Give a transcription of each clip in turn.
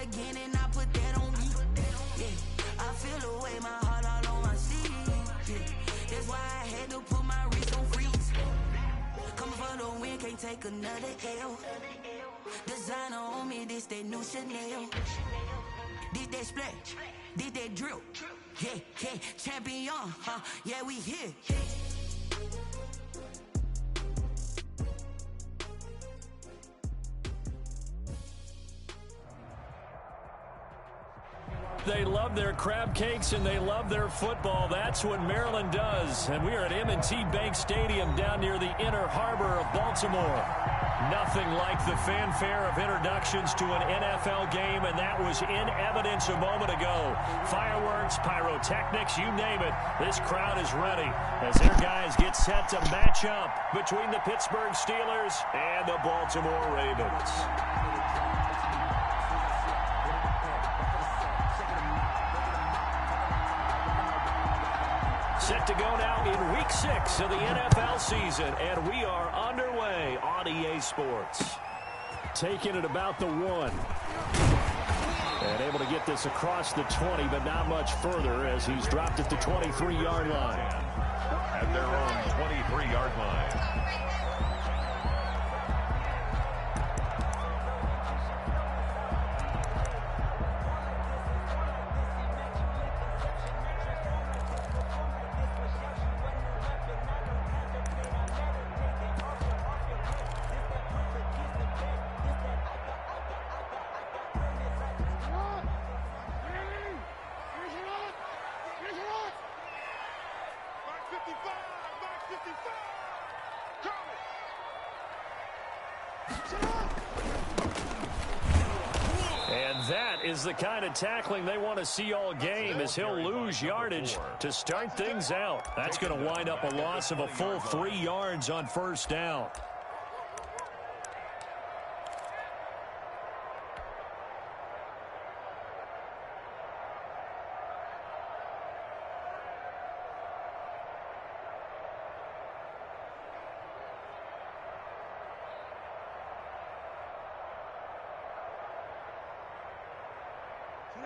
again and I put that on me. Yeah, I feel the way, my heart all on my sleeve. Yeah, that's why I had to put my wrist on freeze. Coming for the win, can't take another L. Designer on me, this that new Chanel. This that splash, this that drill. Yeah, yeah, champion, yeah, we here. They love their crab cakes and they love their football. That's what Maryland does. And we are at M&T Bank Stadium down near the inner harbor of Baltimore. Nothing like the fanfare of introductions to an NFL game, and that was in evidence a moment ago. Fireworks, pyrotechnics, you name it. This crowd is ready as their guys get set to match up between the Pittsburgh Steelers and the Baltimore Ravens. Set to go now in Week 6 of the NFL season, and we are underway on EA Sports. Taking it about the 1. And able to get this across the 20, but not much further as he's dropped at the 23-yard line. At their own 23-yard line. And that is the kind of tackling they want to see all game, as he'll lose yardage to start things out. That's going to wind up a loss of a full 3 yards on first down.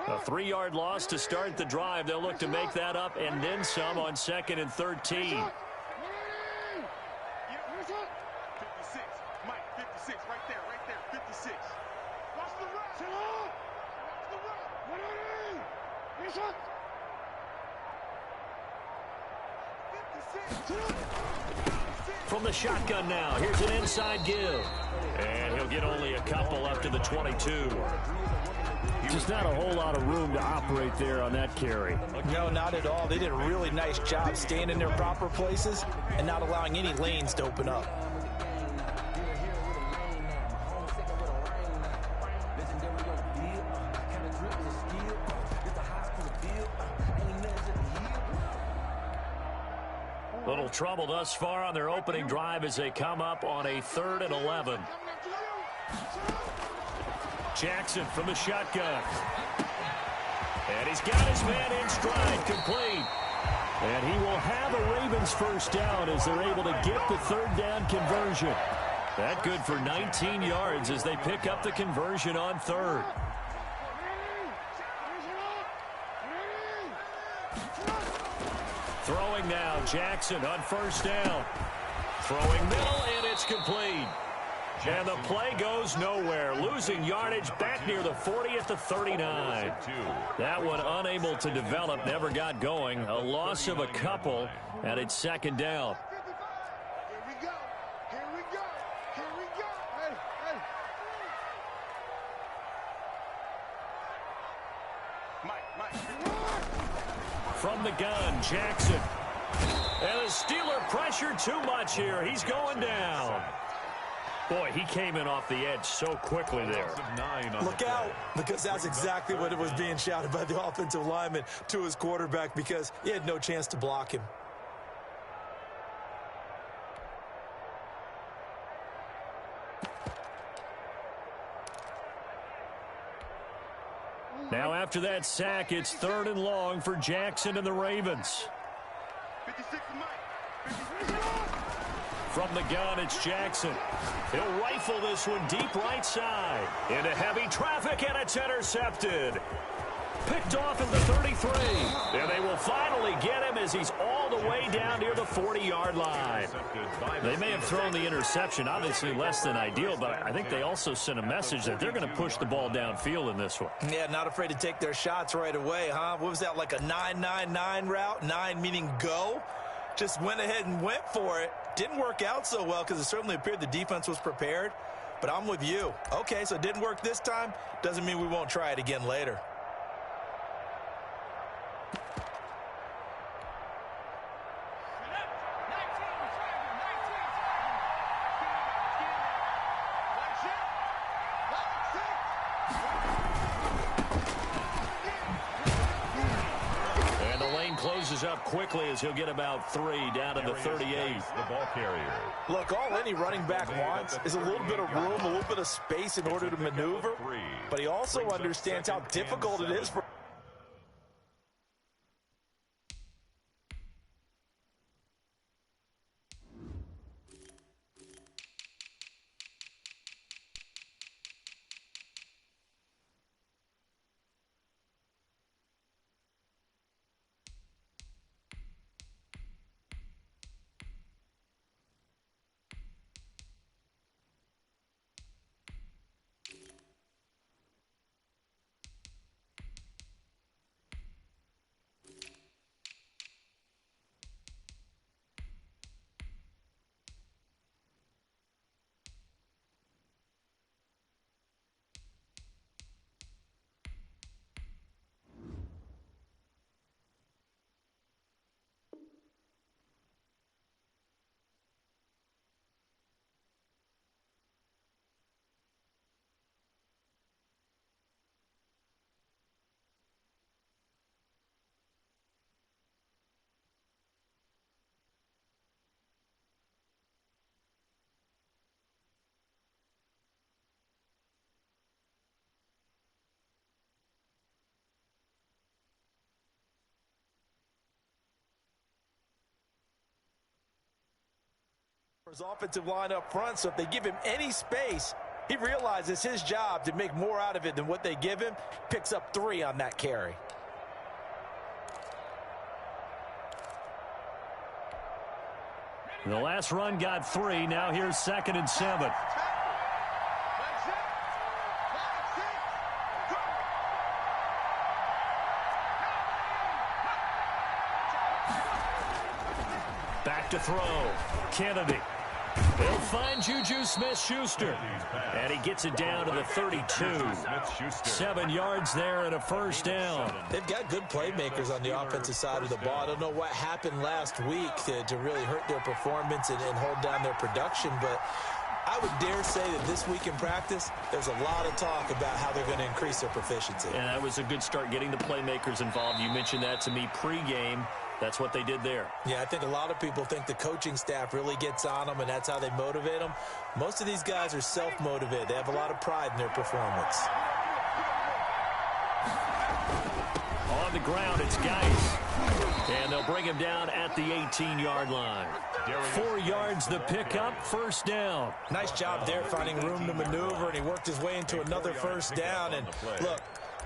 A 3-yard loss to start the drive. They'll look to make that up and then some on 2nd and 13. 56. Mike, 56. Right there. 56. Watch the run. Watch the run. 56. From the shotgun now, here's an inside give. And he'll get only a couple up to the 22. Just not a whole lot of room to operate there on that carry. No, not at all. They did a really nice job staying in their proper places and not allowing any lanes to open up. Little trouble thus far on their opening drive as they come up on a 3rd and 11. Jackson from the shotgun. And he's got his man in stride, complete. And he will have a Ravens first down as they're able to get the 3rd down conversion. That good for 19 yards as they pick up the conversion on 3rd. Throwing now, Jackson on first down. Throwing middle, and it's complete. And the play goes nowhere, losing yardage back near the 40 at the 39. That one unable to develop, never got going. A loss of a couple, and it's 2nd down. Here we go. Hey. Mike. From the gun, Jackson. And the Steeler pressure too much here. He's going down. Boy, he came in off the edge so quickly there. Look out, because that's exactly what it was being shouted by the offensive lineman to his quarterback, because he had no chance to block him. Now after that sack, it's 3rd and long for Jackson and the Ravens. 56 Mike. From the gun, it's Jackson. He'll rifle this one deep right side. Into heavy traffic, and it's intercepted. Picked off at the 33. And they will finally get him as he's all the way down near the 40-yard line. They may have thrown the interception, obviously less than ideal, but I think they also sent a message that they're going to push the ball downfield in this one. Yeah, not afraid to take their shots right away, huh? What was that, like a 9-9-9 route? 9 meaning go? Just went ahead and went for it. Didn't work out so well because it certainly appeared the defense was prepared. But I'm with you. Okay, so it didn't work this time. Doesn't mean we won't try it again later. Closes up quickly as he'll get about 3 down to the 38. The ball carrier. Look, all any running back wants is a little bit of room, a little bit of space in order to maneuver. But he also understands how difficult it is for his offensive line up front, so if they give him any space, he realizes his job to make more out of it than what they give him. Picks up 3 on that carry. The last run got 3. Now here's 2nd and 7. Back to throw. Kennedy. They'll find Juju Smith-Schuster. And he gets it down to the 32. 7 yards there and a first down. They've got good playmakers on the offensive side of the ball. I don't know what happened last week to really hurt their performance and hold down their production, but I would dare say that this week in practice, there's a lot of talk about how they're going to increase their proficiency. And that was a good start getting the playmakers involved. You mentioned that to me pregame. That's what they did there. Yeah, I think a lot of people think the coaching staff really gets on them, and that's how they motivate them. Most of these guys are self-motivated. They have a lot of pride in their performance. On the ground, it's Geis. And they'll bring him down at the 18-yard line. 4 yards the pickup, first down. Nice job there finding room to maneuver, and he worked his way into another first down. And look,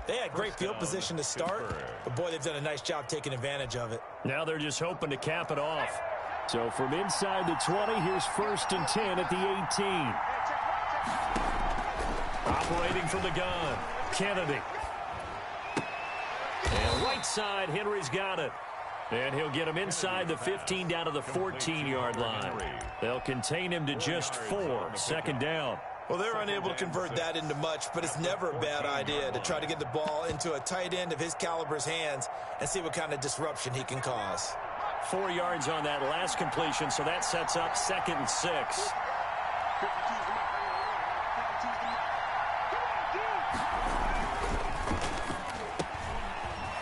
they had great field position to start, but boy, they've done a nice job taking advantage of it. Now they're just hoping to cap it off. So from inside the 20, here's 1st and 10 at the 18. Operating from the gun, Kennedy. And right side, Henry's got it. And he'll get him inside the 15 down to the 14-yard line. They'll contain him to just 4, 2nd down. Well, they're unable to convert that into much, but it's never a bad idea to try to get the ball into a tight end of his caliber's hands and see what kind of disruption he can cause. 4 yards on that last completion, so that sets up 2nd and 6.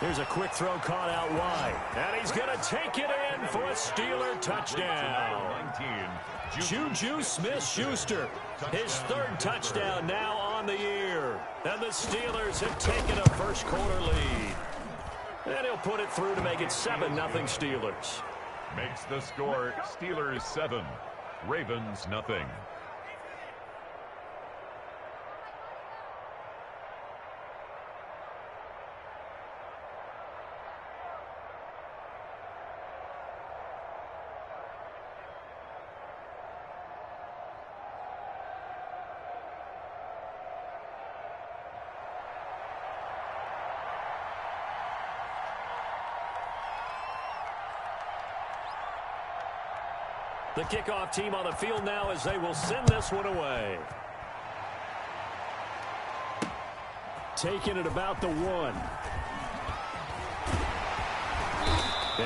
Here's a quick throw caught out wide. And he's going to take it in for a Steeler touchdown. Juju Smith-Schuster, his 3rd touchdown now on the year. And the Steelers have taken a first-quarter lead. And he'll put it through to make it 7-0 Steelers. Makes the score Steelers 7, Ravens nothing. The kickoff team on the field now as they will send this one away. Taking it about the 1.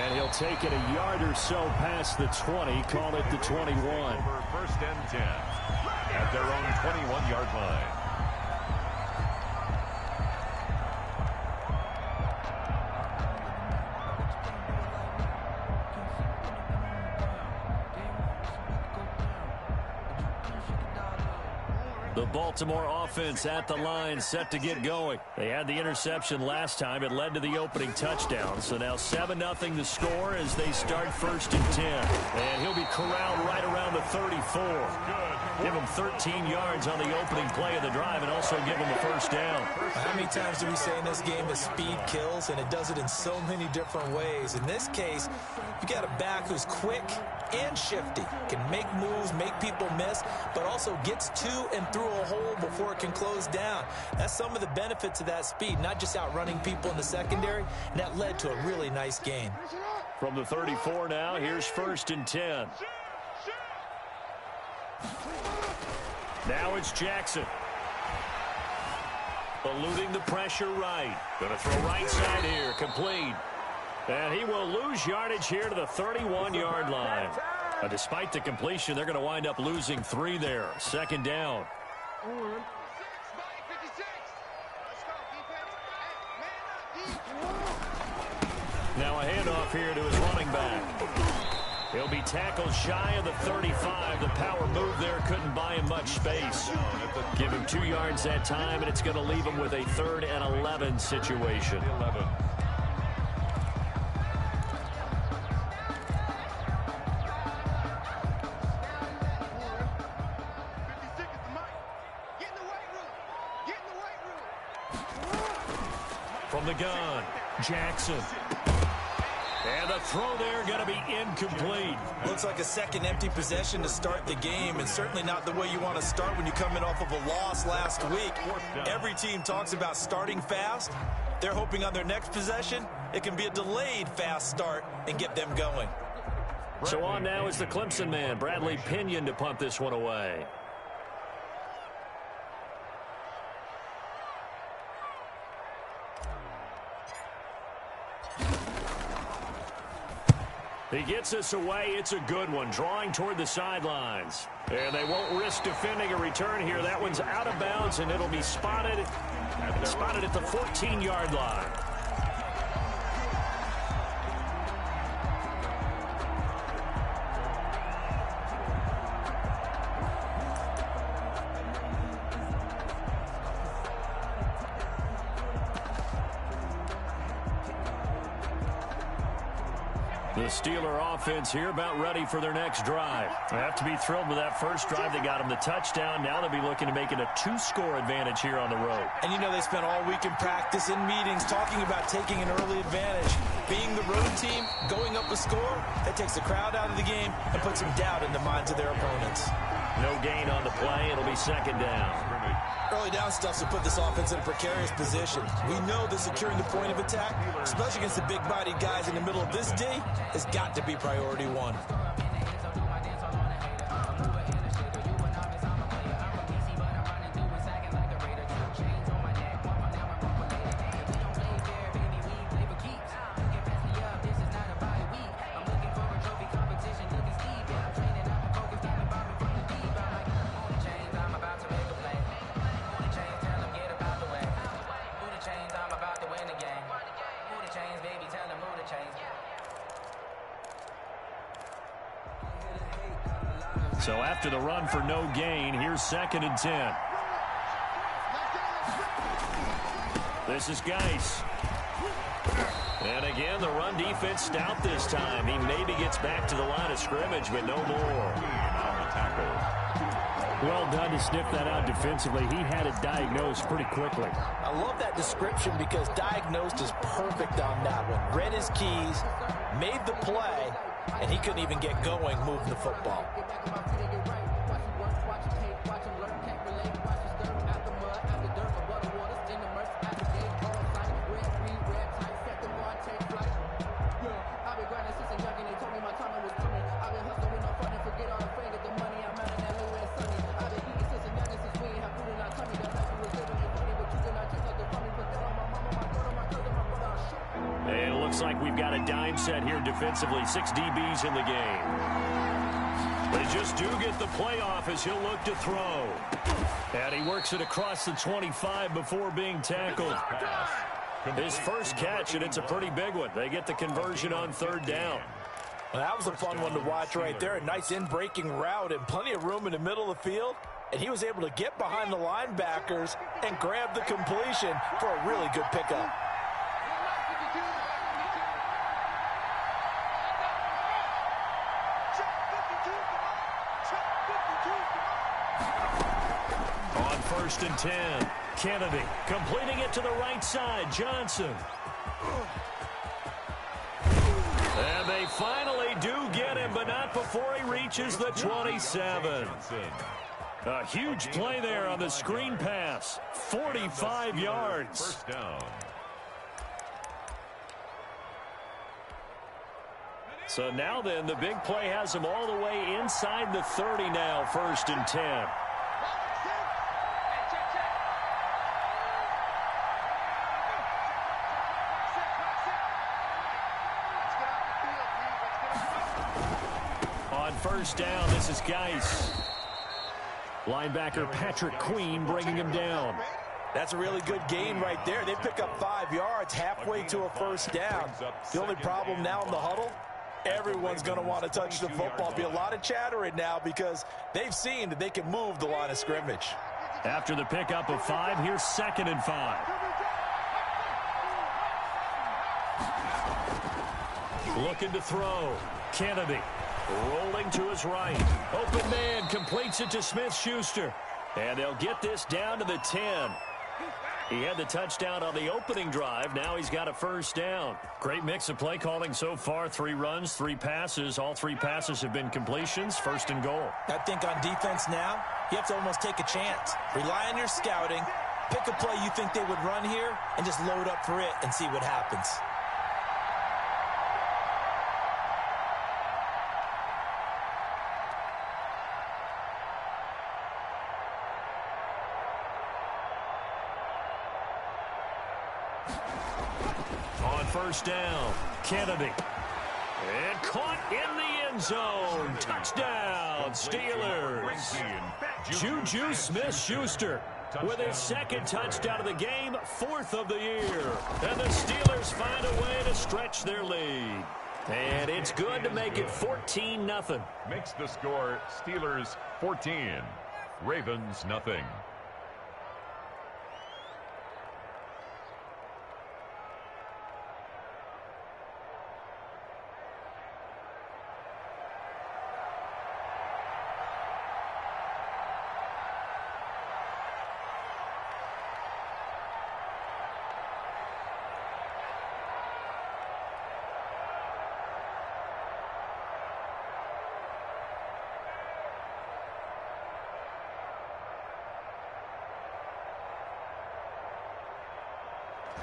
And he'll take it a yard or so past the 20, call it the 21. Over 1st and 10 at their own 21-yard line. The Baltimore offense at the line, set to get going. They had the interception last time. It led to the opening touchdown. So now 7-0 the score as they start 1st and 10. And he'll be corralled right around the 34. Give him 13 yards on the opening play of the drive and also give him a 1st down. How many times do we say in this game that speed kills, and it does it in so many different ways? In this case, you got a back who's quick and shifty, can make moves, make people miss, but also gets to and through a hole before it can close down. That's some of the benefits of that speed, not just outrunning people in the secondary, and that led to a really nice gain. From the 34 now, here's 1st and 10. Now it's Jackson. Eluding the pressure right. Going to throw right side here, complete. And he will lose yardage here to the 31-yard line. Despite the completion, they're going to wind up losing 3 there. 2nd down. Now a handoff here to his running back. He'll be tackled shy of the 35. The power move there couldn't buy him much space. Give him 2 yards that time, and it's going to leave him with a 3rd and 11 situation. 11. From the gun, Jackson. And the throw there going to be incomplete. Looks like a second empty possession to start the game, and certainly not the way you want to start when you're coming off of a loss last week. Every team talks about starting fast. They're hoping on their next possession, it can be a delayed fast start and get them going. So on now is the Clemson man, Bradley Pinion, to punt this one away. He gets us away. It's a good one, drawing toward the sidelines. And they won't risk defending a return here. That one's out of bounds, and it'll be spotted at the 14-yard line. The Steeler offense here about ready for their next drive. They have to be thrilled with that first drive. They got them the touchdown. Now they'll be looking to make it a 2-score advantage here on the road. And you know they spent all week in practice, in meetings, talking about taking an early advantage. Being the road team, going up a score, that takes the crowd out of the game and puts some doubt in the minds of their opponents. No gain on the play. It'll be 2nd down. Early down stuff to put this offense in a precarious position. We know that securing the point of attack, especially against the big-bodied guys in the middle of this D, has got to be priority 1. So after the run for no gain, here's 2nd and 10. This is Geis. And again, the run defense stout this time. He maybe gets back to the line of scrimmage, but no more. Well done to sniff that out defensively. He had it diagnosed pretty quickly. I love that description because diagnosed is perfect on that one. Read his keys, made the play, and he couldn't even get going moving the football. Looks like we've got a dime set here defensively. 6 DBs in the game. They just do get the playoff as he'll look to throw. And he works it across the 25 before being tackled. His first catch, and it's a pretty big one. They get the conversion on 3rd down. Well, that was a fun one to watch right there. A nice in-breaking route and plenty of room in the middle of the field. And he was able to get behind the linebackers and grab the completion for a really good pickup. On 1st and 10, Kennedy completing it to the right side. Johnson. And they finally do get him, but not before he reaches the 27. A huge play there on the screen pass. 45 yards. First down. So now then, the big play has him all the way inside the 30 now, 1st and 10. On 1st down, this is Geis. Linebacker Patrick Queen bringing him down. That's a really good gain right there. They pick up 5 yards halfway to a 1st down. The only problem now in the huddle, everyone's going to want to touch the football. Be a lot of chattering now because they've seen that they can move the line of scrimmage. After the pickup of 5, here's 2nd and 5. Looking to throw. Kennedy rolling to his right. Open man completes it to Smith-Schuster. And they'll get this down to the 10. He had the touchdown on the opening drive. Now he's got a 1st down. Great mix of play calling so far. 3 runs, 3 passes. All 3 passes have been completions. 1st and goal. I think on defense now, you have to almost take a chance. Rely on your scouting. Pick a play you think they would run here and just load up for it and see what happens. On 1st down, Kennedy. And caught in the end zone. Touchdown, Steelers. Juju Smith-Schuster with his 2nd touchdown of the game, 4th of the year. And the Steelers find a way to stretch their lead. And it's good to make it 14-0. Makes the score Steelers 14, Ravens nothing.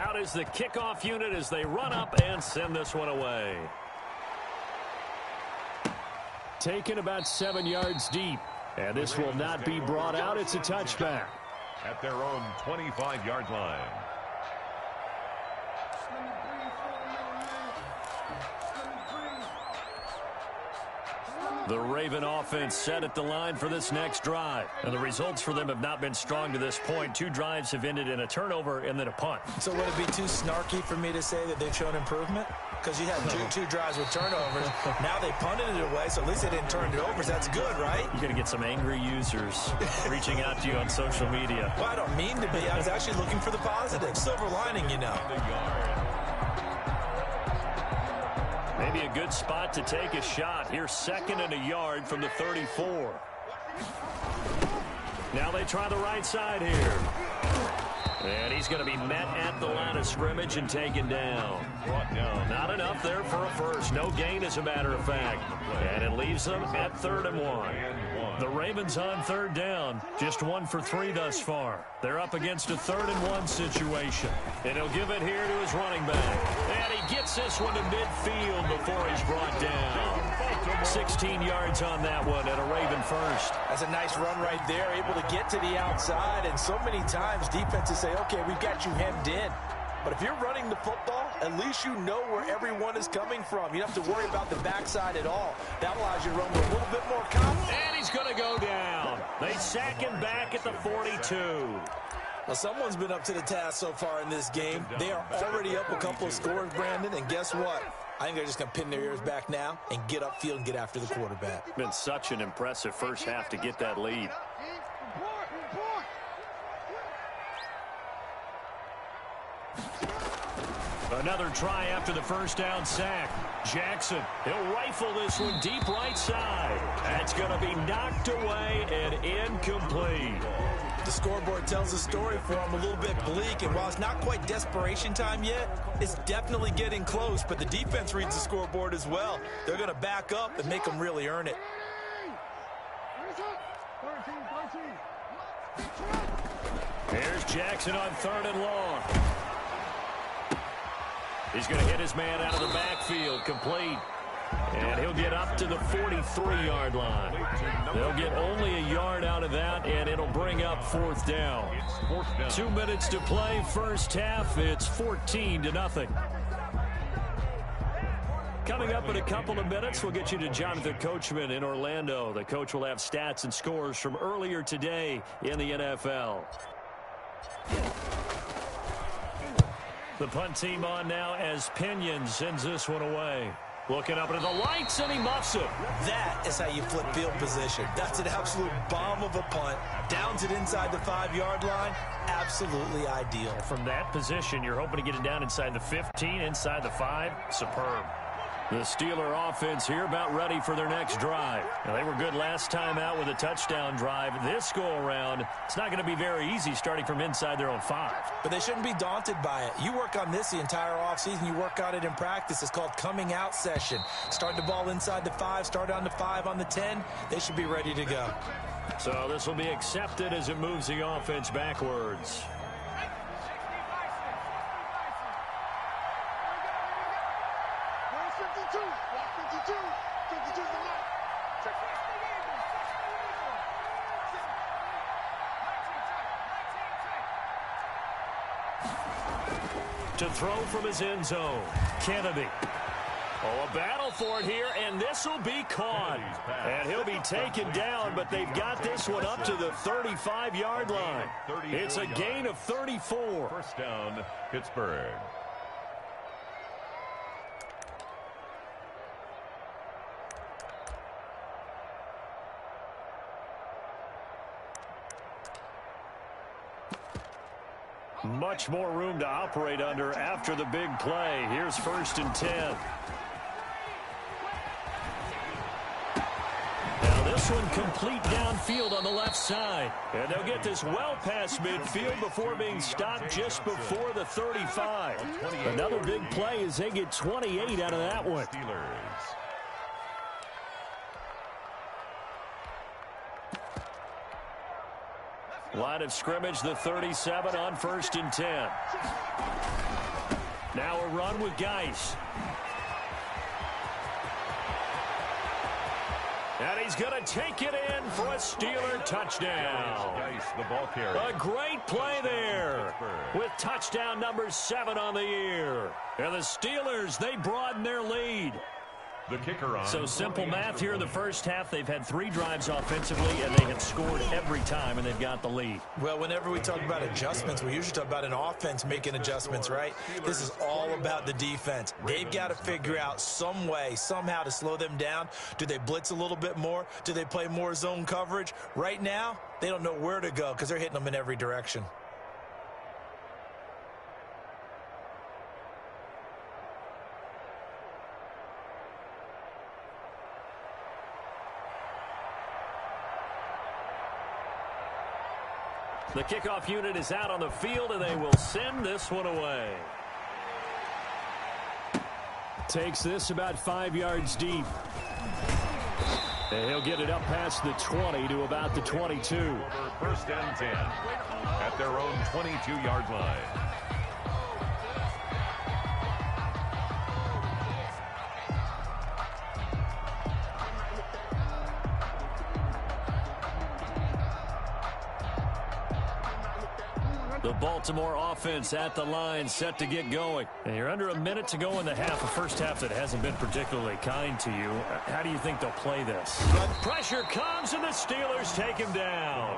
Out is the kickoff unit as they run up and send this one away. Taken about 7 yards deep. And this will not be brought out. It's a touchback. At their own 25-yard line. The Raven offense set at the line for this next drive. And the results for them have not been strong to this point. 2 drives have ended in a turnover and then a punt. So would it be too snarky for me to say that they've shown improvement? Because you had two drives with turnovers. Now they punted it away, so at least they didn't turn it over. So that's good, right? You're going to get some angry users reaching out to you on social media. Well, I don't mean to be. I was actually looking for the positive. Silver lining, you know. Maybe a good spot to take a shot. Here's 2nd and a yard from the 34. Now they try the right side here. And he's going to be met at the line of scrimmage and taken down. Brought down. Not enough there for a first. No gain, as a matter of fact. And it leaves them at 3rd and 1. The Ravens on 3rd down. Just 1 for 3 thus far. They're up against a 3rd and 1 situation. And he'll give it here to his running back. And he gets this one to midfield before he's brought down. 16 yards on that one and a Raven first. That's a nice run right there, able to get to the outside. And so many times defenses say, okay, we've got you hemmed in. But if you're running the football, at least you know where everyone is coming from. You don't have to worry about the backside at all. That allows you to run with a little bit more confidence. And he's going to go down. They sack him back at the 42. Well, someone's been up to the task so far in this game. They are already up a couple of scores, Brandon, and guess what? I think they're just going to pin their ears back now and get upfield and get after the quarterback. Been such an impressive first half to get that lead. Another try after the first down sack. Jackson, he'll rifle this one deep right side. That's going to be knocked away and incomplete. The scoreboard tells a story for him, a little bit bleak, and while it's not quite desperation time yet, it's definitely getting close, but the defense reads the scoreboard as well. They're going to back up and make them really earn it. Here's Jackson on 3rd and long. He's going to hit his man out of the backfield, complete. And he'll get up to the 43-yard line. They'll get only a yard out of that, and it'll bring up 4th down. 2 minutes to play, first half. It's 14-0. Coming up in a couple of minutes, we'll get you to Jonathan Coachman in Orlando. The coach will have stats and scores from earlier today in the NFL. The punt team on now as Pinion sends this one away. Looking up into the lights, and he muffs it. That is how you flip field position. That's an absolute bomb of a punt. Downs it inside the 5-yard line. Absolutely ideal. From that position, you're hoping to get it down inside the 15, inside the 5. Superb. The Steeler offense here about ready for their next drive. Now, they were good last time out with a touchdown drive. This go-around, it's not going to be very easy starting from inside their own 5. But they shouldn't be daunted by it. You work on this the entire offseason. You work on it in practice. It's called coming out session. Start the ball inside the 5, start on the 5, on the 10. They should be ready to go. So this will be accepted as it moves the offense backwards. To throw from his end zone, Kennedy. Oh, a battle for it here, and this will be caught. And he'll be taken down, but they've got this one up to the 35-yard line. It's a gain of 34. First down, Pittsburgh. Much more room to operate under after the big play. Here's 1st and 10. Now this one complete downfield on the left side. And they'll get this well past midfield before being stopped just before the 35. Another big play as they get 28 out of that one. Steelers. Line of scrimmage, the 37 on 1st and 10. Now a run with Geis. And he's going to take it in for a Steeler touchdown. Geis, the ball carrier. A great play there with touchdown number 7 on the year. And the Steelers, they broaden their lead. The kicker on. So simple math here in the first half. They've had 3 drives offensively, and they have scored every time, and they've got the lead. Well, whenever we talk about adjustments, we usually talk about an offense making adjustments, right? This is all about the defense. They've got to figure out some way, somehow to slow them down. Do they blitz a little bit more? Do they play more zone coverage? Right now, they don't know where to go because they're hitting them in every direction. The kickoff unit is out on the field, and they will send this one away. Takes this about 5 yards deep. And he'll get it up past the 20 to about the 22. First and 10 at their own 22-yard line. The Baltimore offense at the line, set to get going. And you're under a minute to go in the half, a first half that hasn't been particularly kind to you. How do you think they'll play this? But pressure comes, and the Steelers take him down.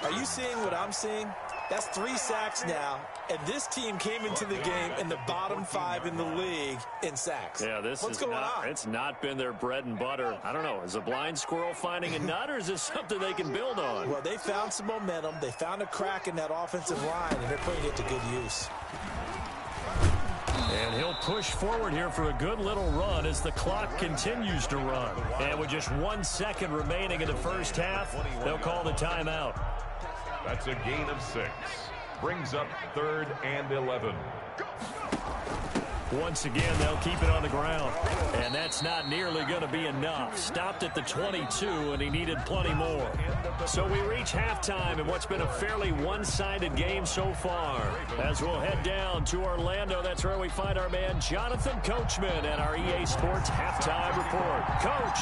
Are you seeing what I'm seeing? That's 3 sacks now, and this team came into the game in the bottom 5 in the league in sacks. Yeah, what's going on? It's not been their bread and butter. I don't know. Is a blind squirrel finding a nut, or is this something they can build on? Well, they found some momentum. They found a crack in that offensive line, and they're putting it to good use. And he'll push forward here for a good little run as the clock continues to run. And with just 1 second remaining in the first half, they'll call the timeout. That's a gain of 6. Brings up 3rd and 11. Once again, they'll keep it on the ground. And that's not nearly going to be enough. Stopped at the 22, and he needed plenty more. So we reach halftime in what's been a fairly one-sided game so far. As we'll head down to Orlando, that's where we find our man Jonathan Coachman at our EA Sports Halftime Report. Coach!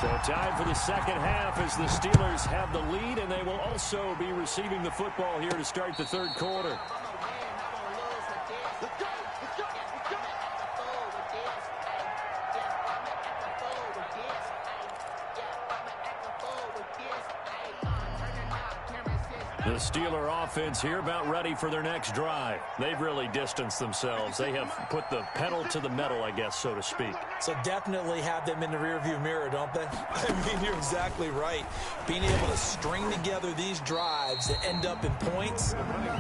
So time for the second half as the Steelers have the lead, and they will also be receiving the football here to start the third quarter. The Steeler offense here about ready for their next drive. They've really distanced themselves. They have put the pedal to the metal, I guess, so to speak. So definitely have them in the rearview mirror, don't they? I mean, you're exactly right. Being able to string together these drives that end up in points,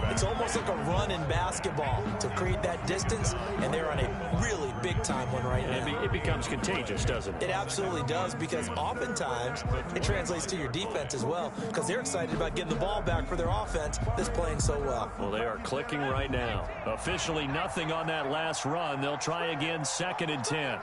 it's almost like a run in basketball to create that distance, and they're on a really big-time one right now. It becomes contagious, doesn't it? It absolutely does, because oftentimes it translates to your defense as well, because they're excited about getting the ball back for their offense that's playing so well. Well, they are clicking right now. Officially nothing on that last run. They'll try again, 2nd and 10.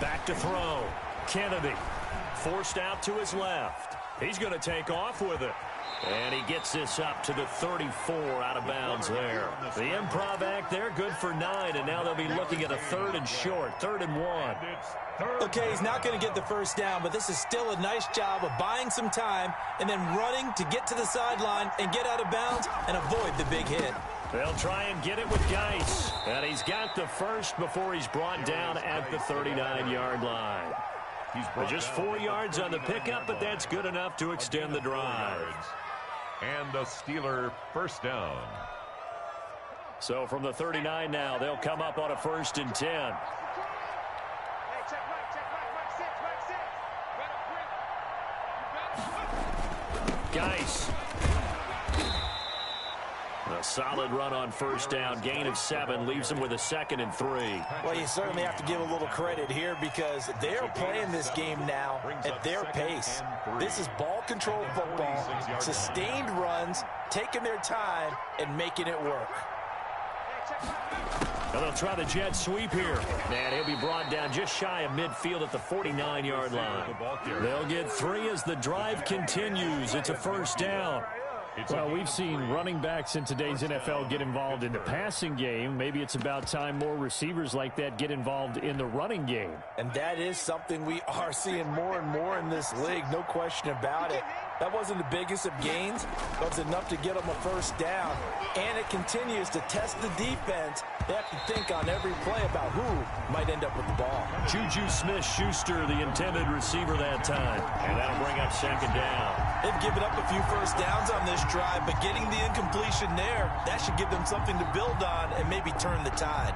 Back to throw. Kennedy forced out to his left. He's going to take off with it. And he gets this up to the 34 out of bounds there. The improv act there, good for 9, and now they'll be looking at a 3rd and short, 3rd and 1. Okay, he's not going to get the first down, but this is still a nice job of buying some time and then running to get to the sideline and get out of bounds and avoid the big hit. They'll try and get it with Geis. And he's got the first before he's brought down at the 39-yard line. Just 4 yards on the pickup, but that's good enough to extend the drive. And a Steeler first down. So from the 39 now, they'll come up on a 1st and 10. Geis. A solid run on first down. Gain of 7 leaves them with a 2nd and 3. Well, you certainly have to give a little credit here because they're playing this game now at their pace. This is ball control football, sustained runs, taking their time, and making it work. Well, they'll try the jet sweep here. And he'll be brought down just shy of midfield at the 49-yard line. They'll get 3 as the drive continues. It's a first down. Well, we've seen running backs in today's NFL get involved in the passing game. Maybe it's about time more receivers like that get involved in the running game. And that is something we are seeing more and more in this league, no question about it. That wasn't the biggest of gains, but it was enough to get them a first down. And it continues to test the defense. They have to think on every play about who might end up with the ball. Juju Smith-Schuster, the intended receiver that time. And that'll bring up 2nd down. They've given up a few first downs on this drive, but getting the incompletion there, that should give them something to build on and maybe turn the tide.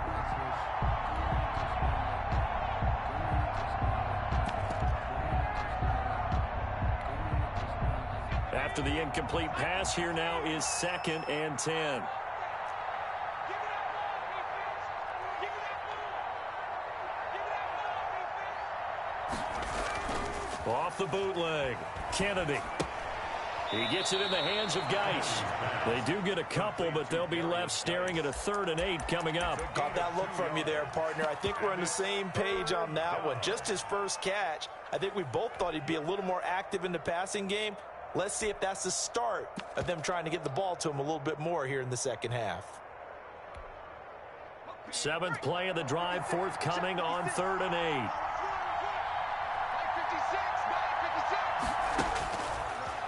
After the incomplete pass, here now is 2nd and 10. Off the bootleg. Kennedy. He gets it in the hands of Geis. They do get a couple, but they'll be left staring at a 3rd and 8 coming up. Got that look from you there, partner. I think we're on the same page on that one. Just his first catch. I think we both thought he'd be a little more active in the passing game. Let's see if that's the start of them trying to get the ball to him a little bit more here in the second half. 7th play of the drive forthcoming on 3rd and 8.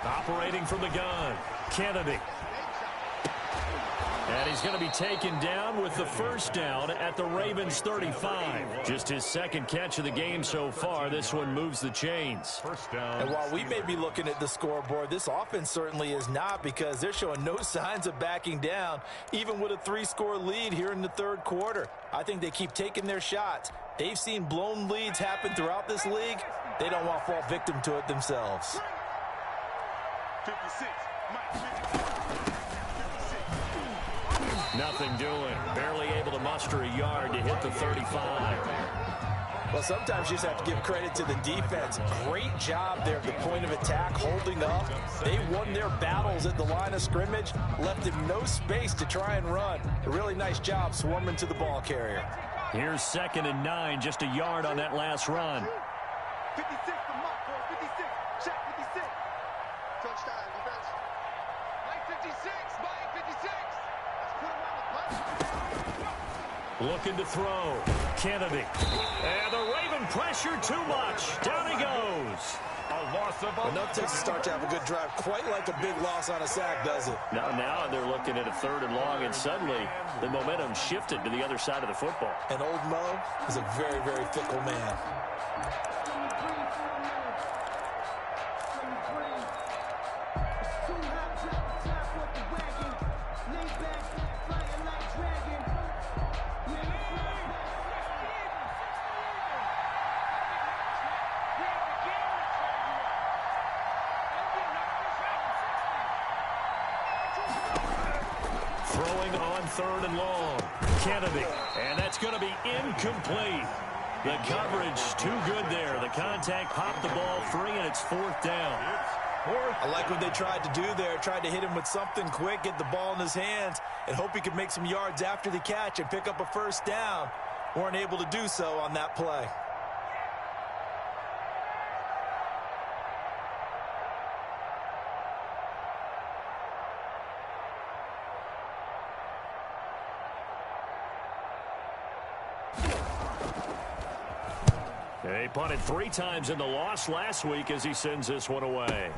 Operating from the gun, Kennedy. And he's going to be taken down with the first down at the Ravens 35. Just his 2nd catch of the game so far. This one moves the chains. First down. And while we may be looking at the scoreboard, this offense certainly is not, because they're showing no signs of backing down, even with a 3-score lead here in the 3rd quarter. I think they keep taking their shots. They've seen blown leads happen throughout this league. They don't want to fall victim to it themselves. 56. Nothing doing. Barely able to muster a yard to hit the 35. Well, sometimes you just have to give credit to the defense. Great job there at the point of attack, holding up. They won their battles at the line of scrimmage, left him no space to try and run. A really nice job swarming to the ball carrier. Here's 2nd and 9, just a yard on that last run. 56, the mark, 56. Check 56. Touchdown, defense. Mike 56, Mike 56. Looking to throw. Kennedy. And the Raven pressure too much. Down he goes. A loss of Enough takes to start to have a good drive. Quite like a big loss on a sack, does it? Now they're looking at a 3rd and long, and suddenly the momentum shifted to the other side of the football. And old Mo is a very, very fickle man. Throwing on 3rd and long. Kennedy. And that's going to be incomplete. The coverage too good there. The contact popped the ball free, and it's 4th down. I like what they tried to do there. Tried to hit him with something quick, get the ball in his hands, and hope he could make some yards after the catch and pick up a first down. Weren't able to do so on that play. He punted 3 times in the loss last week as he sends this one away.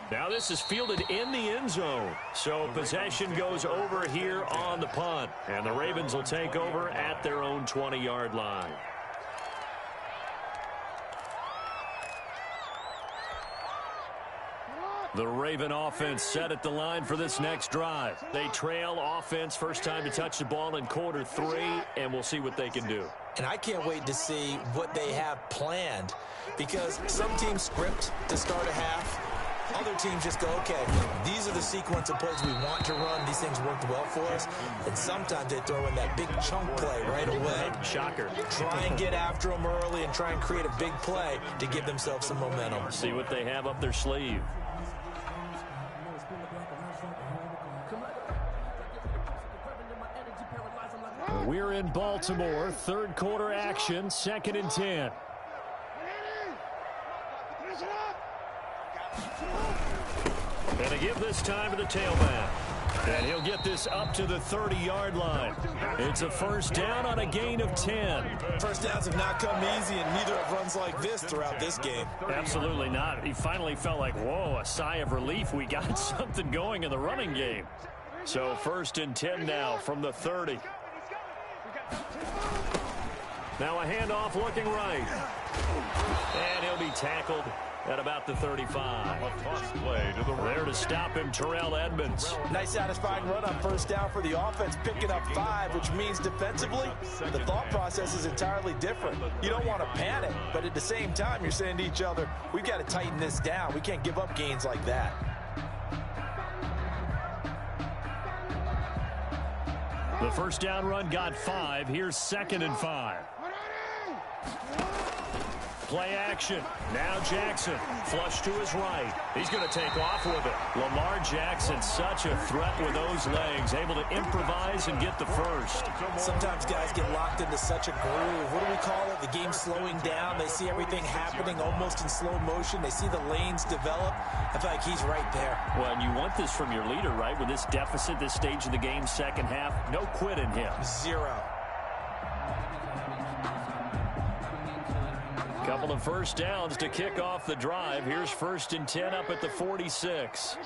Now this is fielded in the end zone. So possession goes over here on the punt. And the Ravens will take over at their own 20-yard line. The Raven offense set at the line for this next drive. They trail offense, first time to touch the ball in quarter 3, and we'll see what they can do. And I can't wait to see what they have planned, because some teams script to start a half. Other teams just go, okay, these are the sequence of plays we want to run. These things worked well for us. And sometimes they throw in that big chunk play right away. Shocker. Try and get after them early and try and create a big play to give themselves some momentum. See what they have up their sleeve. We're in Baltimore. 3rd quarter action. 2nd and 10. And a give this time to the tailback. And he'll get this up to the 30-yard line. It's a first down on a gain of 10. First downs have not come easy, and neither have runs like this throughout this game. Absolutely not. He finally felt like, whoa, a sigh of relief. We got something going in the running game. So 1st and 10 now from the 30. Now a handoff looking right. And he'll be tackled at about the 35. A toss play to the There to stop him, Terrell Edmonds. Nice satisfying run on first down for the offense, picking up 5, which means defensively, the thought process is entirely different. You don't want to panic, but at the same time, you're saying to each other, we've got to tighten this down. We can't give up gains like that. The first down run got 5. Here's 2nd and 5. Play action. Now Jackson. Flush to his right. He's going to take off with it. Lamar Jackson, such a threat with those legs. Able to improvise and get the first. Sometimes guys get locked into such a groove. What do we call it? The game slowing down. They see everything happening almost in slow motion. They see the lanes develop. I feel like he's right there. Well, and you want this from your leader, right? With this deficit, this stage of the game, second half, no quit in him. Zero. Couple of first downs to kick off the drive. Here's 1st and 10 up at the 46.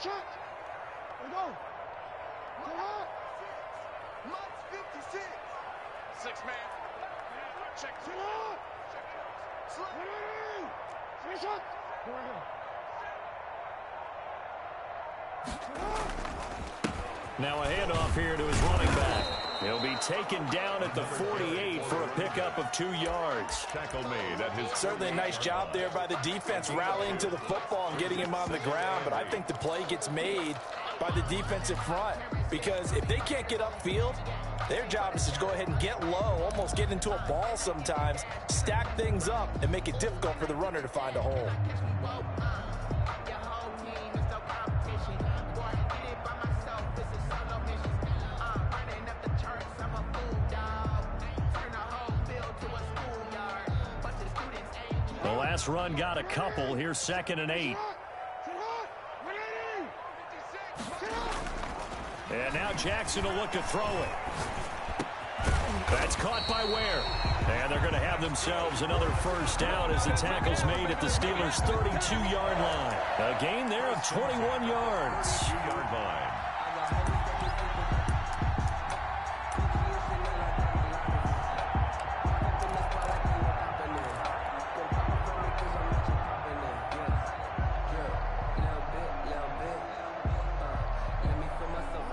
Now a handoff here to his running back. He'll be taken down at the 48 for a pickup of 2 yards. Tackle made at his... Certainly a nice job there by the defense rallying to the football and getting him on the ground, but I think the play gets made by the defensive front because if they can't get upfield, their job is to go ahead and get low, almost get into a ball sometimes, stack things up, and make it difficult for the runner to find a hole. The last run got a couple. Here's 2nd and 8. And now Jackson will look to throw it. That's caught by Ware. And they're going to have themselves another first down as the tackle's made at the Steelers' 32-yard line. A gain there of 21 yards. 2-yard line.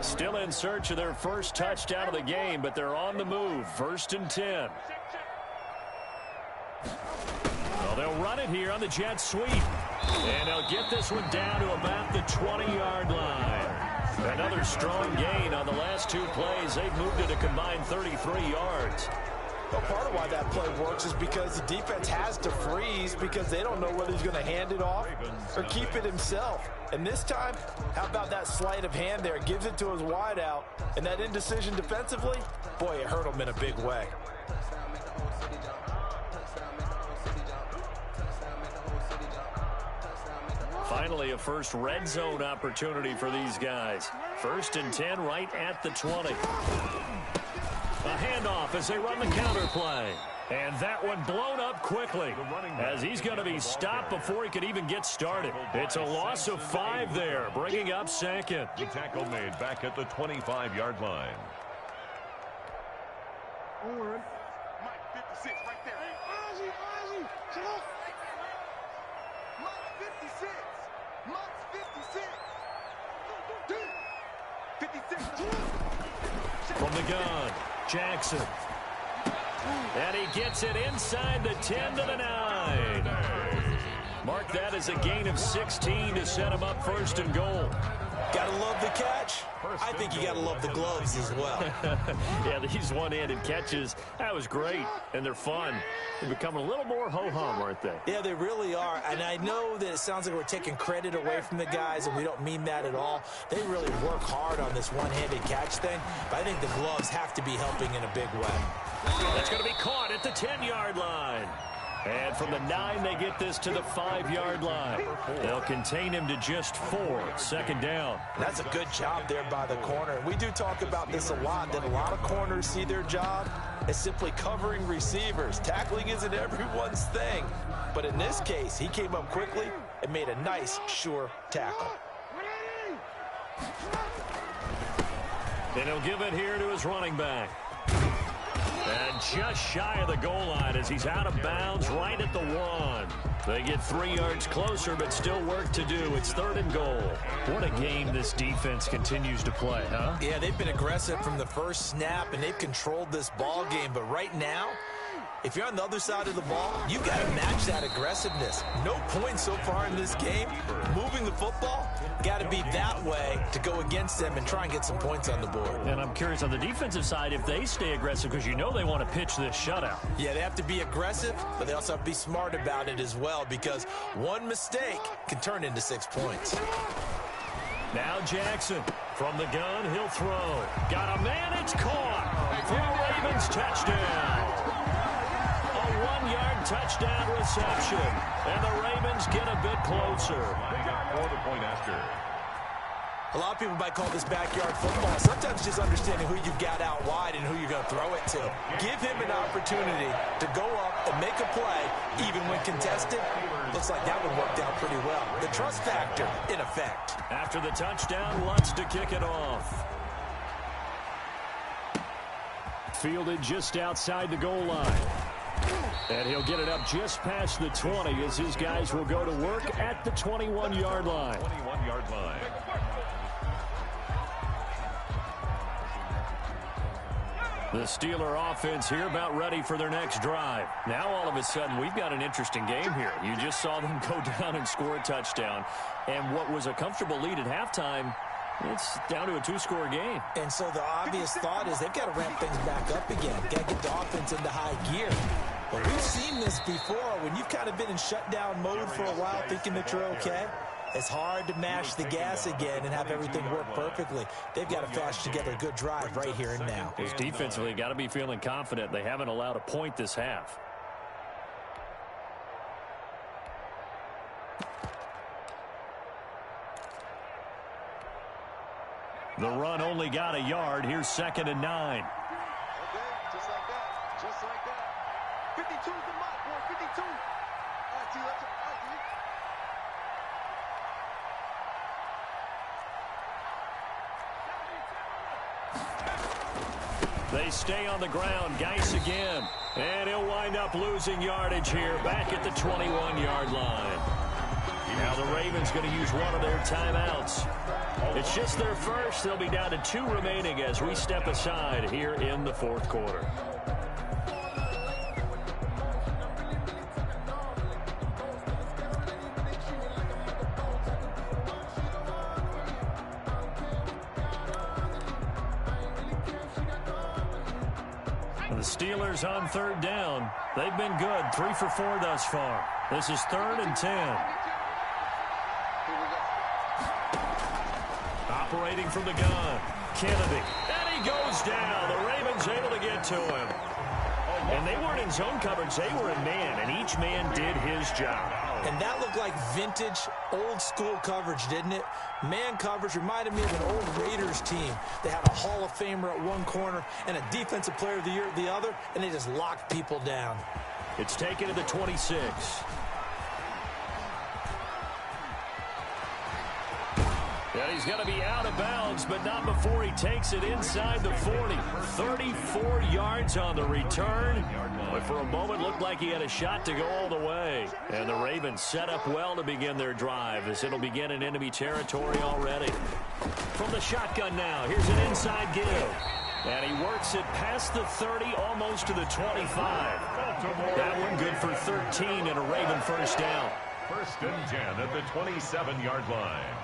Still in search of their first touchdown of the game, but they're on the move. 1st and 10. Well, they'll run it here on the jet sweep. And they'll get this one down to about the 20-yard line. Another strong gain on the last 2 plays. They've moved it a combined 33 yards. Well, part of why that play works is because the defense has to freeze because they don't know whether he's going to hand it off or keep it himself. And this time, how about that sleight of hand there? Gives it to his wideout. And that indecision defensively, boy, it hurt him in a big way. Finally, a first red zone opportunity for these guys. 1st and 10 right at the 20. A handoff as they run the counter play. And that one blown up quickly as he's going to be stopped before he could even get started. It's a loss of 5 there, bringing up 2nd. The tackle made back at the 25-yard line. Mike, 56, right there. Ozzy, shut up. Mike, 56. Mike's 56. 56. From the gun, Jackson. And he gets it inside the 10 to the 9. Mark that as a gain of 16 to set him up 1st and goal. Gotta love the catch. I think you gotta love the gloves as well. Yeah, these one-handed catches, that was great, and they're fun. They're becoming a little more ho-hum, aren't they? Yeah, they really are, and I know that it sounds like we're taking credit away from the guys, and we don't mean that at all. They really work hard on this one-handed catch thing, but I think the gloves have to be helping in a big way. That's going to be caught at the 10-yard line. And from the 9, they get this to the 5-yard line. They'll contain him to just 4. 2nd down. That's a good job there by the corner. And we do talk about this a lot, that a lot of corners see their job as simply covering receivers. Tackling isn't everyone's thing. But in this case, he came up quickly and made a nice, sure tackle. And he'll give it here to his running back. And just shy of the goal line as he's out of bounds right at the 1. They get 3 yards closer, but still work to do. It's 3rd and goal. What a game this defense continues to play, huh? Yeah, they've been aggressive from the first snap, and they've controlled this ball game. But right now, if you're on the other side of the ball, you got to match that aggressiveness. No points so far in this game. Moving the football, got to be that way to go against them and try and get some points on the board. And I'm curious on the defensive side if they stay aggressive, because you know they want to pitch this shutout. Yeah, they have to be aggressive, but they also have to be smart about it as well, because one mistake can turn into 6 points. Now Jackson from the gun, he'll throw. Got a man, it's caught for a Ravens touchdown. A 1-yard touchdown reception, and the Ravens get a bit closer. For the point after. A lot of people might call this backyard football. Sometimes just understanding who you've got out wide and who you're going to throw it to. Give him an opportunity to go up and make a play, even when contested. Looks like that one worked out pretty well. The trust factor in effect. After the touchdown, Lutz to kick it off. Fielded just outside the goal line. And he'll get it up just past the 20 as his guys will go to work at the 21-yard line. 21-yard line. The Steeler offense here about ready for their next drive. Now all of a sudden we've got an interesting game here. You just saw them go down and score a touchdown. And what was a comfortable lead at halftime, it's down to a 2-score game. And so the obvious thought is they've got to ramp things back up again. Got to get the offense into high gear. But we've seen this before when you've kind of been in shutdown mode for a while thinking that you're okay. It's hard to mash the gas again and have everything work perfectly. They've got to flash together a good drive right here and now. His defensively got to be feeling confident. They haven't allowed a point this half. The run only got a yard. Here's 2nd and 9. Okay, just like that. Just like that. 52's the mark, boy. 52. All right, T. All right, T. They stay on the ground. Geis again. And he'll wind up losing yardage here back at the 21-yard line. Now the Ravens going to use one of their timeouts. It's just their first. They'll be down to 2 remaining as we step aside here in the 4th quarter. The Steelers on 3rd down. They've been good. 3 for 4 thus far. This is 3rd and 10. Operating from the gun, Kennedy. And he goes down. The Ravens able to get to him. And they weren't in zone coverage. They were in man, and each man did his job. And that looked like vintage, old-school coverage, didn't it? Man coverage reminded me of an old Raiders team. They had a Hall of Famer at one corner and a Defensive Player of the Year at the other, and they just locked people down. It's taken to the 26. And he's going to be out of bounds, but not before he takes it inside the 40. 34 yards on the return. But for a moment, looked like he had a shot to go all the way. And the Ravens set up well to begin their drive as it'll begin in enemy territory already. From the shotgun now, here's an inside give. And he works it past the 30, almost to the 25. That one good for 13 and a Raven first down. 1st and 10 at the 27-yard line.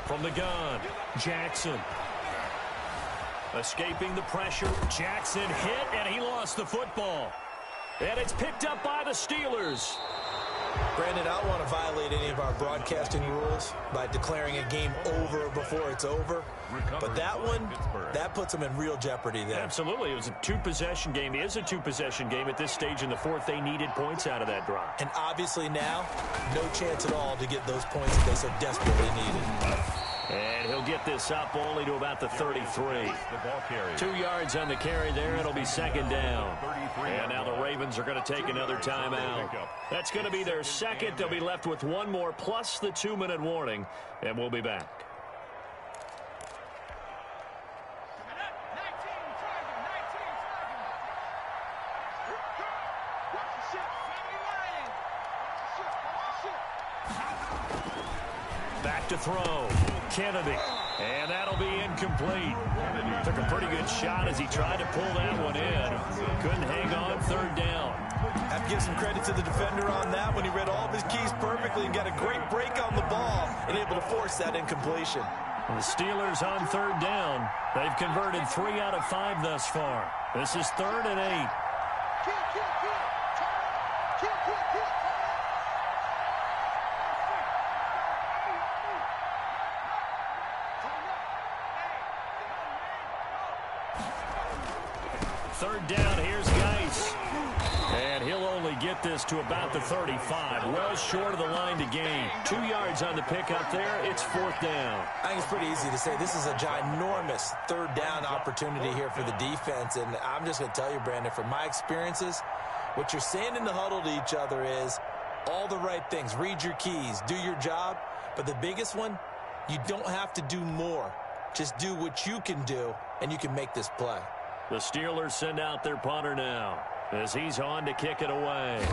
From the gun, Jackson. Escaping the pressure. Jackson hit, and he lost the football. And it's picked up by the Steelers. Brandon, I don't want to violate any of our broadcasting rules by declaring a game over before it's over. But that one, that puts them in real jeopardy there. Absolutely. It was a 2-possession game. It is a 2-possession game at this stage in the 4th. They needed points out of that drive. And obviously now, no chance at all to get those points that they so desperately needed. And he'll get this up only to about the 33. 2 yards on the carry there. It'll be 2nd down. And now the Ravens are going to take another timeout. That's going to be their 2nd. They'll be left with 1 more plus the 2-minute warning. And we'll be back. Watch the shot. Back to throw. Kennedy. And that'll be incomplete. Took a pretty good shot as he tried to pull that one in. Couldn't hang on third down. I have to give some credit to the defender on that when he read all of his keys perfectly and got a great break on the ball and able to force that incompletion. The Steelers on third down. They've converted 3 out of 5 thus far. This is 3rd and 8. Third down, here's Geis. And he'll only get this to about the 35. Well short of the line to gain. 2 yards on the pickup there. It's 4th down. I think it's pretty easy to say this is a ginormous third down opportunity here for the defense. And I'm just going to tell you, Brandon, from my experiences, what you're saying in the huddle to each other is all the right things. Read your keys. Do your job. But the biggest one, you don't have to do more. Just do what you can do, and you can make this play. The Steelers send out their punter now as he's on to kick it away.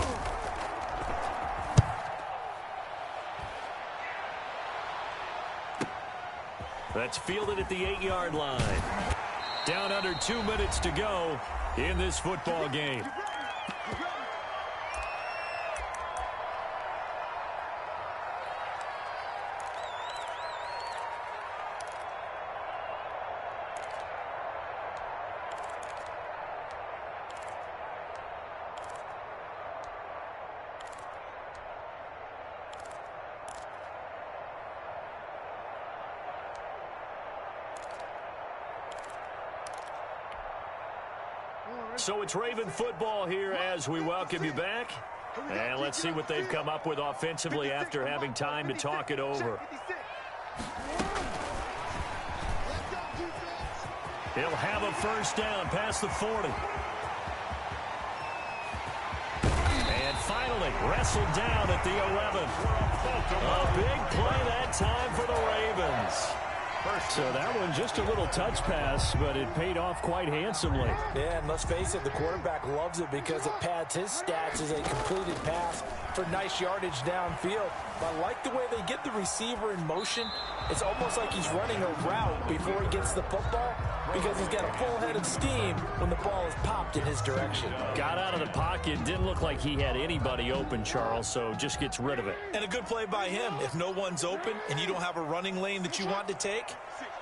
That's fielded at the 8-yard line. Down under 2 minutes to go in this football game. So it's Raven football here as we welcome you back. And let's see what they've come up with offensively after having time to talk it over. He'll have a first down past the 40. And finally wrestled down at the 11. A big play that time for the Ravens. So that one just a little touch pass, but it paid off quite handsomely. Yeah, and let's face it, the quarterback loves it because it pads his stats as a completed pass for nice yardage downfield. But I like the way they get the receiver in motion. It's almost like he's running a route before he gets the football because he's got a full head of steam when the ball is popped in his direction. Got out of the pocket. Didn't look like he had anybody open, Charles, so just gets rid of it. And a good play by him. If no one's open and you don't have a running lane that you want to take,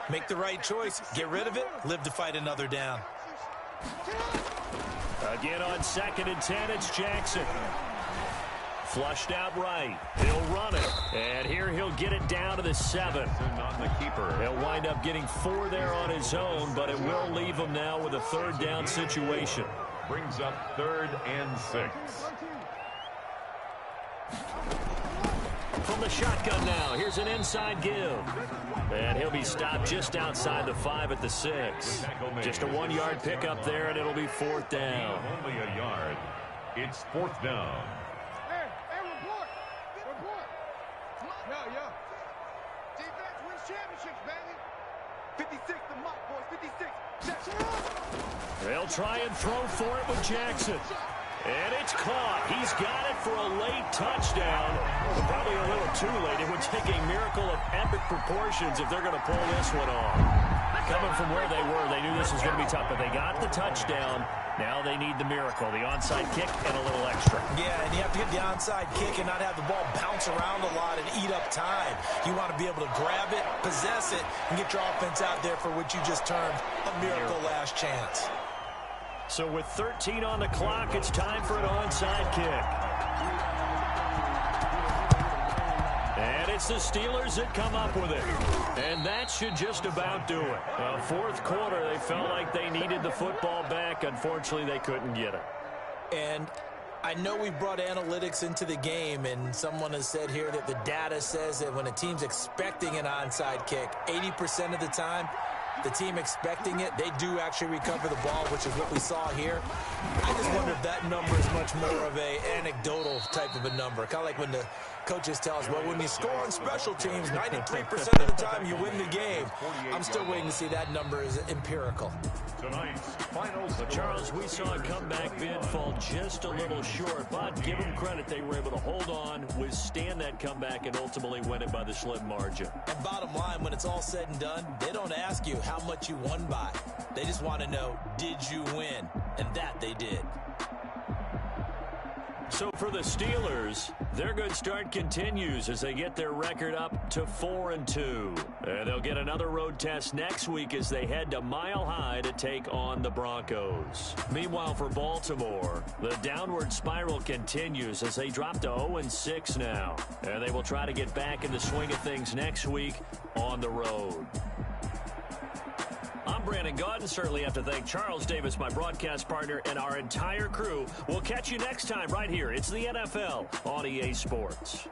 make the right choice. Get rid of it. Live to fight another down. Again on 2nd and 10, it's Jackson. Flushed out right. He'll run it. And here he'll get it down to the 7. On the keeper. He'll wind up getting 4 there on his own, but it will leave him now with a 3rd down situation. Brings up 3rd and 6. From the shotgun now, here's an inside give. And he'll be stopped just outside the 5 at the 6. Just a 1-yard pickup there, and it'll be 4th down. Only a yard. It's 4th down. Hey, report. Yo. Defense wins championships, baby. 56, the mock boys, 56. They'll try and throw for it with Jackson. And it's caught. He's got it for a late touchdown. Probably a little too late. It would take a miracle of epic proportions if they're going to pull this one off. Coming from where they were, they knew this was going to be tough, but they got the touchdown. Now they need the miracle, the onside kick and a little extra. Yeah, and you have to get the onside kick and not have the ball bounce around a lot and eat up time. You want to be able to grab it, possess it, and get your offense out there for what you just termed a miracle last chance. So with 13 on the clock, it's time for an onside kick. And it's the Steelers that come up with it. And that should just about do it. 4th quarter, they felt like they needed the football back. Unfortunately, they couldn't get it. And I know we brought analytics into the game, and someone has said here that the data says that when a team's expecting an onside kick, 80% of the time, the team expecting it, they do actually recover the ball, which is what we saw here. I just wonder if that number is much more of a anecdotal type of a number. Kind of like when the coaches tell us, well, when you score on special teams, 93% of the time you win the game. I'm still waiting to see that number is empirical. So, Charles, we saw a comeback bid fall just a little short, but give them credit. They were able to hold on, withstand that comeback, and ultimately win it by the slim margin. And bottom line, when it's all said and done, they don't ask you how much you won by. They just want to know, did you win? And that they did. So for the Steelers, their good start continues as they get their record up to 4-2. And they'll get another road test next week as they head to Mile High to take on the Broncos. Meanwhile, for Baltimore, the downward spiral continues as they drop to 0-6 now. And they will try to get back in the swing of things next week on the road. I'm Brandon Gaudin. Certainly have to thank Charles Davis, my broadcast partner, and our entire crew. We'll catch you next time right here. It's the NFL on EA Sports.